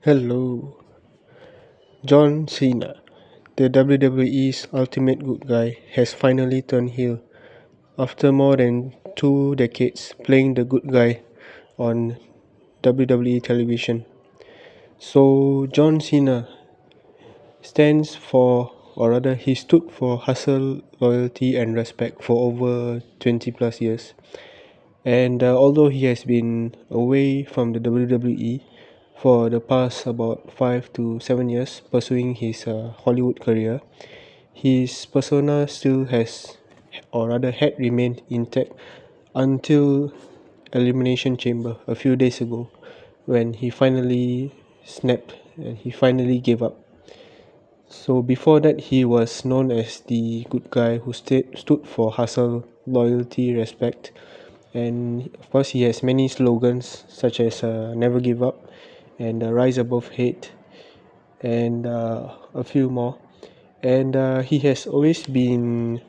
Hello, John Cena, the WWE's ultimate good guy, has finally turned heel after more than 2 decades playing the good guy on WWE television. So, John Cena stands for, or rather, he stood for hustle, loyalty, and respect for over 20 plus years. And although he has been away from the WWE for the past about 5 to 7 years, pursuing his Hollywood career, his persona still has, or rather had remained intact until Elimination Chamber a few days ago, when he finally snapped and he finally gave up. So before that, he was known as the good guy who stood for hustle, loyalty, respect, and of course he has many slogans such as "Never Give Up" and "Rise Above Hate" and a few more. And he has always been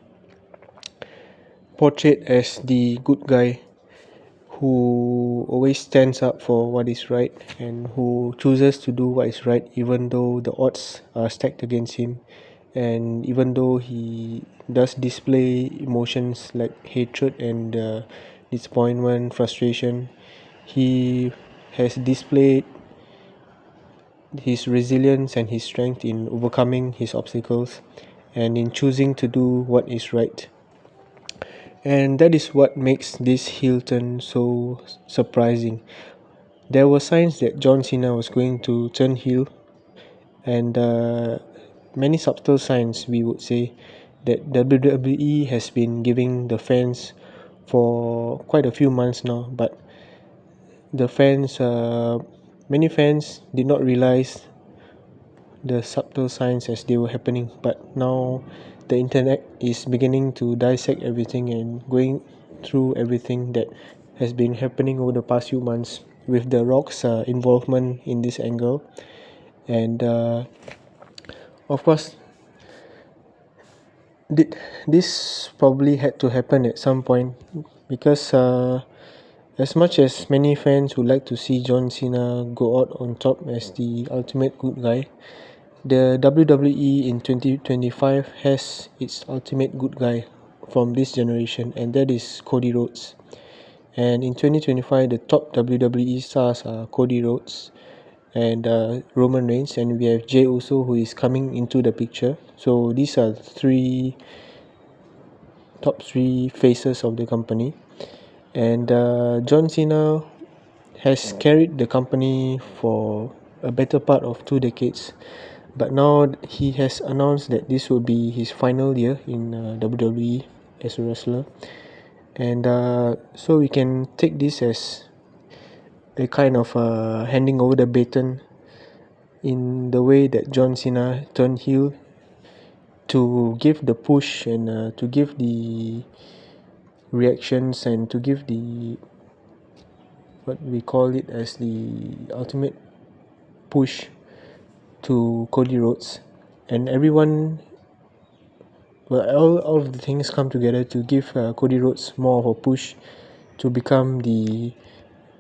portrayed as the good guy who always stands up for what is right and who chooses to do what is right even though the odds are stacked against him, and even though he does display emotions like hatred and disappointment, frustration, he has displayed his resilience and his strength in overcoming his obstacles and in choosing to do what is right. And that is what makes this heel turn so surprising. There were signs that John Cena was going to turn heel, and many subtle signs, we would say, that WWE has been giving the fans for quite a few months now. But the fans, many fans did not realize the subtle signs as they were happening. But now the internet is beginning to dissect everything and going through everything that has been happening over the past few months with The Rock's involvement in this angle. And of course, this probably had to happen at some point because as much as many fans would like to see John Cena go out on top as the ultimate good guy, the WWE in 2025 has its ultimate good guy from this generation, and that is Cody Rhodes. And in 2025, the top WWE stars are Cody Rhodes and Roman Reigns, and we have Jey Uso who is coming into the picture. So these are top three faces of the company, and John Cena has carried the company for a better part of 2 decades, but now he has announced that this will be his final year in WWE as a wrestler, and so we can take this as a kind of handing over the baton in the way that John Cena turned heel to give the push and to give the reactions and to give the what we call it as the ultimate push to Cody Rhodes, and everyone, well, all of the things come together to give Cody Rhodes more of a push to become the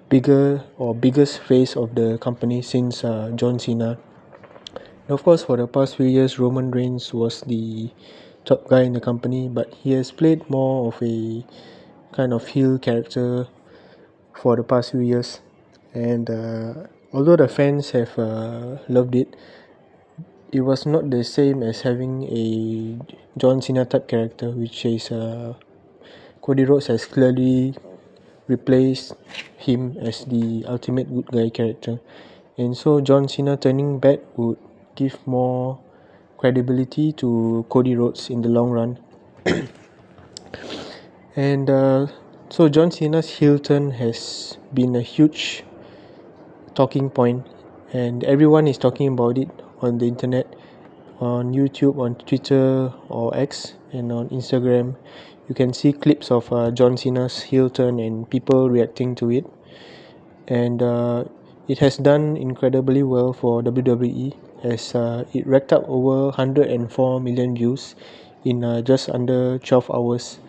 bigger or biggest face of the company since John Cena. And of course, for the past few years, Roman Reigns was the top guy in the company, but he has played more of a kind of heel character for the past few years. And although the fans have loved it, it was not the same as having a John Cena type character, which is Cody Rhodes has clearly replaced him as the ultimate good guy character. And so John Cena turning back would give more credibility to Cody Rhodes in the long run. And so John Cena's heel turn has been a huge talking point, and everyone is talking about it on the internet, on YouTube, on Twitter or X, and on Instagram. You can see clips of John Cena's heel turn and people reacting to it, and it has done incredibly well for WWE as it racked up over 104 million views in just under 12 hours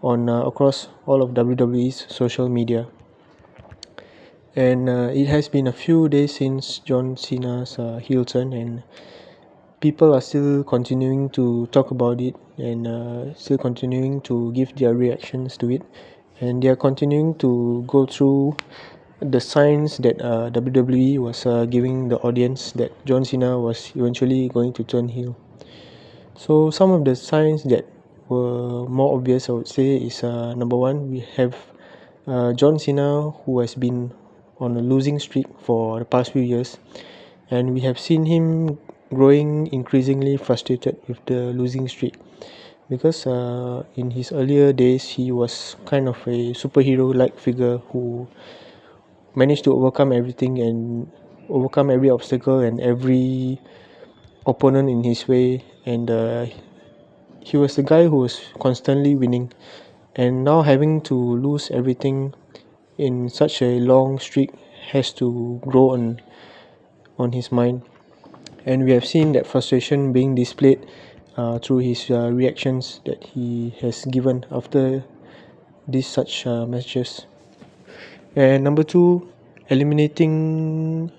on across all of WWE's social media. And it has been a few days since John Cena's heel turn, and people are still continuing to talk about it, and still continuing to give their reactions to it, and they are continuing to go through the signs that WWE was giving the audience that John Cena was eventually going to turn heel. So some of the signs that were more obvious, I would say, is number one, we have John Cena, who has been on a losing streak for the past few years, and we have seen him growing increasingly frustrated with the losing streak, because in his earlier days he was kind of a superhero-like figure who managed to overcome everything and overcome every obstacle and every opponent in his way, and he was the guy who was constantly winning, and now having to lose everything in such a long streak has to grow on his mind. And we have seen that frustration being displayed through his reactions that he has given after these such matches. And number two, eliminating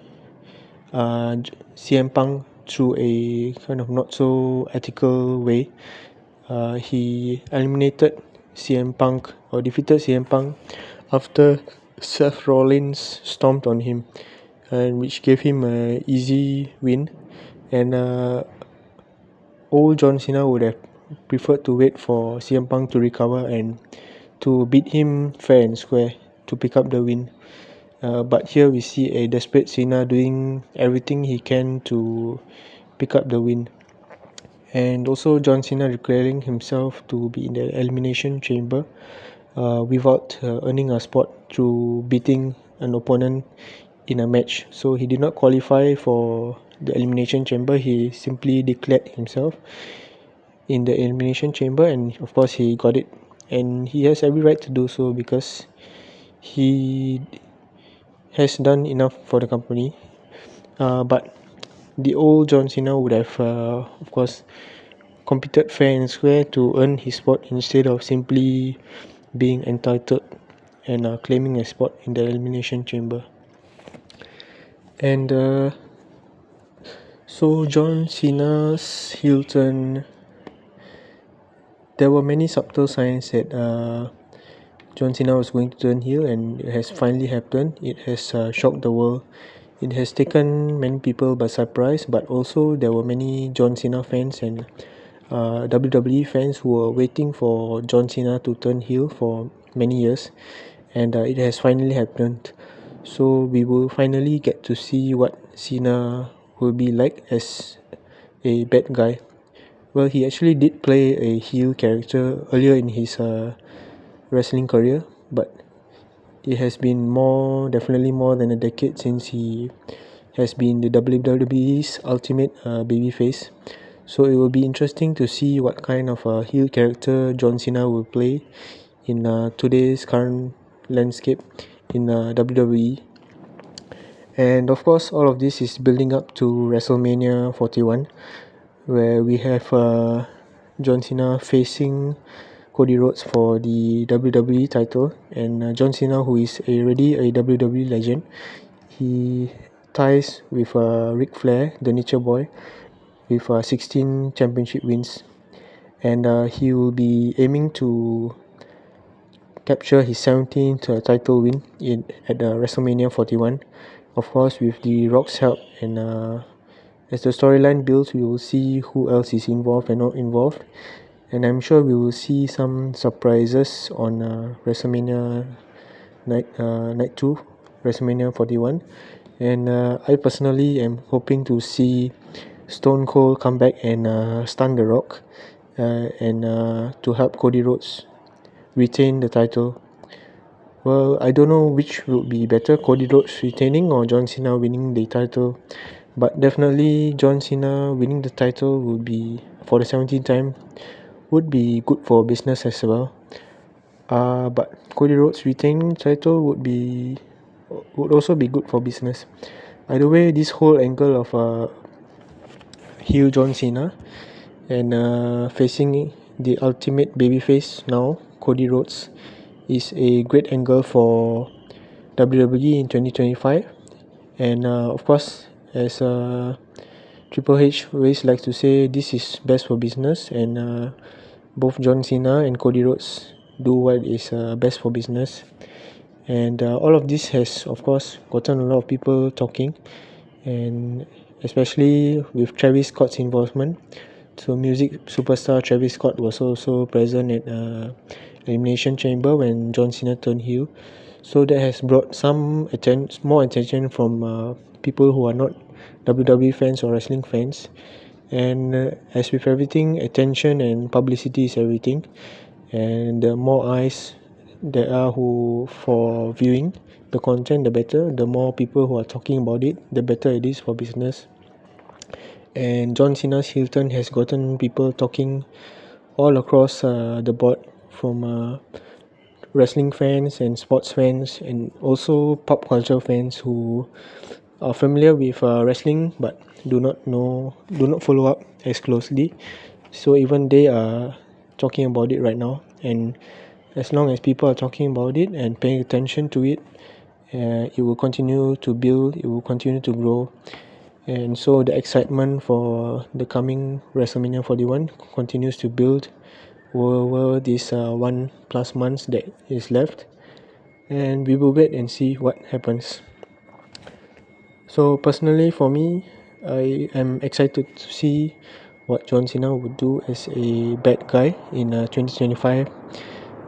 CM Punk through a kind of not so ethical way. He eliminated CM Punk, or defeated CM Punk, after Seth Rollins stomped on him, and which gave him a easy win. And old John Cena would have preferred to wait for CM Punk to recover and to beat him fair and square to pick up the win. But here we see a desperate Cena doing everything he can to pick up the win. And also John Cena declaring himself to be in the elimination chamber without earning a spot through beating an opponent in a match. So he did not qualify for the elimination chamber. He simply declared himself in the elimination chamber, and of course he got it. And he has every right to do so because he has done enough for the company. But the old John Cena would have, of course, competed fair and square to earn his spot instead of simply being entitled and claiming a spot in the elimination chamber. And so John Cena's heel turn, there were many subtle signs that John Cena was going to turn heel, and it has finally happened. It has shocked the world. It has taken many people by surprise, but also there were many John Cena fans and WWE fans who were waiting for John Cena to turn heel for many years, and it has finally happened. So we will finally get to see what Cena will be like as a bad guy. Well, he actually did play a heel character earlier in his wrestling career, but it has been definitely more than a decade since he has been the WWE's ultimate babyface. So it will be interesting to see what kind of heel character John Cena will play in today's current landscape in WWE. And of course, all of this is building up to WrestleMania 41, where we have John Cena facing Cody Rhodes for the WWE title. And John Cena, who is already a WWE legend, he ties with Ric Flair, the Nature Boy, with 16 championship wins, and he will be aiming to capture his 17th title win at WrestleMania 41, of course with The Rock's help. And as the storyline builds, we will see who else is involved and not involved, and I'm sure we will see some surprises on WrestleMania night 2, WrestleMania 41. And I personally am hoping to see Stone Cold come back and stun The Rock, and to help Cody Rhodes retain the title. Well, I don't know which would be better, Cody Rhodes retaining or John Cena winning the title, but definitely John Cena winning the title would be, for the 17th time, would be good for business as well. But Cody Rhodes retaining the title would also be good for business. Either way, this whole angle of heel John Cena and facing the ultimate babyface now, Cody Rhodes, is a great angle for WWE in 2025. And of course, as Triple H always likes to say, this is best for business, and both John Cena and Cody Rhodes do what is best for business. And all of this has, of course, gotten a lot of people talking, and especially with Travis Scott's involvement. So music superstar Travis Scott was also present at Elimination Chamber when John Cena turned heel. So that has brought some more attention from people who are not WWE fans or wrestling fans. And as with everything, attention and publicity is everything. And the more eyes there are who for viewing the content, the better. The more people who are talking about it, the better it is for business. And John Cena's heel turn has gotten people talking all across the board, from wrestling fans and sports fans, and also pop culture fans who are familiar with wrestling but do not follow up as closely. So even they are talking about it right now, and as long as people are talking about it and paying attention to it, it will continue to build, it will continue to grow. And so the excitement for the coming WrestleMania 41 continues to build over this 1+ months that is left, and we will wait and see what happens. So personally, for me, I am excited to see what John Cena would do as a bad guy in 2025.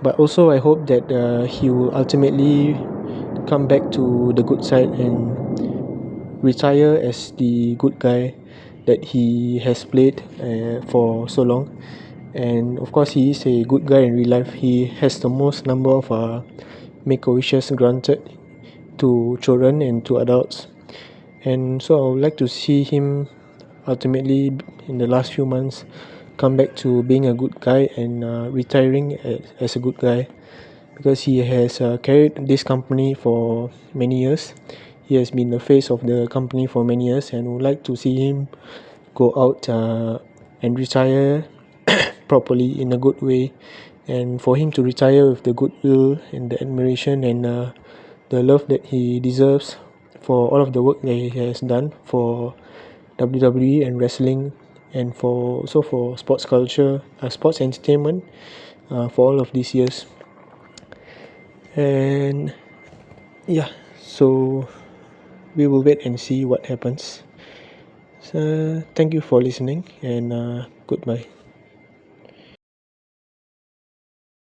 But also I hope that he will ultimately come back to the good side and retire as the good guy that he has played for so long. And of course, he is a good guy in real life. He has the most number of make-a-wishes granted to children and to adults. And so I would like to see him ultimately, in the last few months, come back to being a good guy and retiring as a good guy, because he has carried this company for many years. He has been the face of the company for many years, and would like to see him go out and retire properly in a good way, and for him to retire with the goodwill and the admiration and the love that he deserves for all of the work that he has done for WWE and wrestling, and for also for sports culture, sports entertainment, for all of these years. And yeah, so we will wait and see what happens. So thank you for listening, and goodbye.